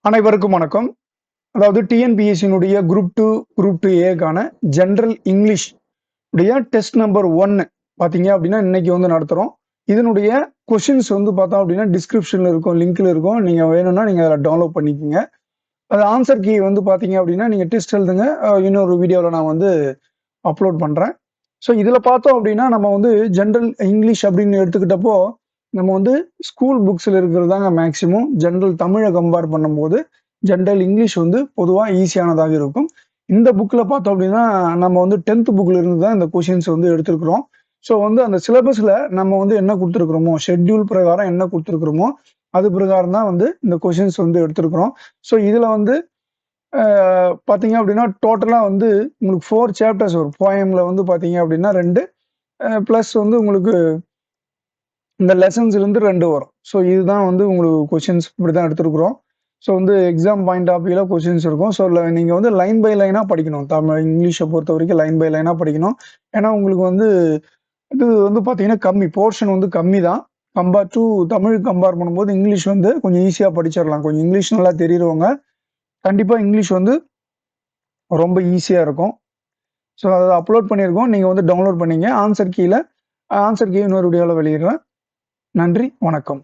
அனைவருக்கும் வணக்கம். அதாவது டிஎன்பிஎஸ்சியினுடைய குரூப் 2 ஏக்கான ஜெனரல் இங்கிலீஷ் உடைய டெஸ்ட் நம்பர் 1 பார்த்தீங்க அப்படின்னா இன்னைக்கு வந்து நடத்துறோம். இதனுடைய கொஷின்ஸ் வந்து பார்த்தோம் அப்படின்னா டிஸ்கிரிப்ஷன்ல இருக்கும், லிங்க்ல இருக்கும். நீங்க வேணும்னா நீங்க அதில் டவுன்லோட் பண்ணிக்கோங்க. அது ஆன்சர் கீ வந்து பார்த்தீங்க அப்படின்னா நீங்க டெஸ்ட் எழுதுங்க. இன்னொரு வீடியோவில் நான் வந்து அப்லோட் பண்றேன். ஸோ இதில் பார்த்தோம் அப்படின்னா நம்ம வந்து ஜெனரல் இங்கிலீஷ் அப்படின்னு எடுத்துக்கிட்டப்போ நம்ம வந்து ஸ்கூல் புக்ஸில் இருக்கிறது தாங்க மேக்சிமம். ஜெனரல் தமிழை கம்பேர் பண்ணும்போது ஜெனரல் இங்கிலீஷ் வந்து பொதுவாக ஈஸியானதாக இருக்கும். இந்த புக்கில் பார்த்தோம் அப்படின்னா நம்ம வந்து 10th புக்கில் இருந்து தான் இந்த கொஷின்ஸ் வந்து எடுத்திருக்கிறோம். ஸோ வந்து அந்த சிலபஸில் நம்ம வந்து என்ன கொடுத்துருக்குறோமோ, ஷெட்யூல் பிரகாரம் என்ன கொடுத்துருக்குறோமோ அது பிரகாரம் தான் வந்து இந்த கொஷின்ஸ் வந்து எடுத்திருக்கிறோம். ஸோ இதில் வந்து பார்த்தீங்க அப்படின்னா டோட்டலாக வந்து உங்களுக்கு 4 சாப்டர்ஸ் வரும். போயமில் வந்து பார்த்தீங்க அப்படின்னா 2 ப்ளஸ் வந்து உங்களுக்கு இந்த லெசன்ஸ்லேருந்து 2 வரும். ஸோ இதுதான் வந்து உங்களுக்கு கொஷின்ஸ் இப்படி தான் எடுத்துருக்குறோம். ஸோ வந்து எக்ஸாம் பாயிண்ட் ஆஃப் வியூவில் கொஷின்ஸ் இருக்கும். ஸோ நீங்கள் வந்து லைன் பை லைனாக படிக்கணும். இங்கிலீஷை பொறுத்த வரைக்கும் லைன் பை லைனாக படிக்கணும். ஏன்னா உங்களுக்கு வந்து இது வந்து பார்த்தீங்கன்னா போர்ஷன் வந்து கம்மி தான். கம்பேர் டு தமிழ் கம்பேர் பண்ணும்போது இங்கிலீஷ் வந்து கொஞ்சம் ஈஸியாக படிச்சிடலாம். கொஞ்சம் இங்கிலீஷ் நல்லா தெரியுறவங்க கண்டிப்பாக இங்கிலீஷ் வந்து ரொம்ப ஈஸியாக இருக்கும். ஸோ அதை அப்லோட் பண்ணியிருக்கோம். நீங்கள் வந்து டவுன்லோட் பண்ணிங்க. ஆன்சர் கீ இன்னொரு வீடியோவில் வெளியிடுறேன். நன்றி, வணக்கம்.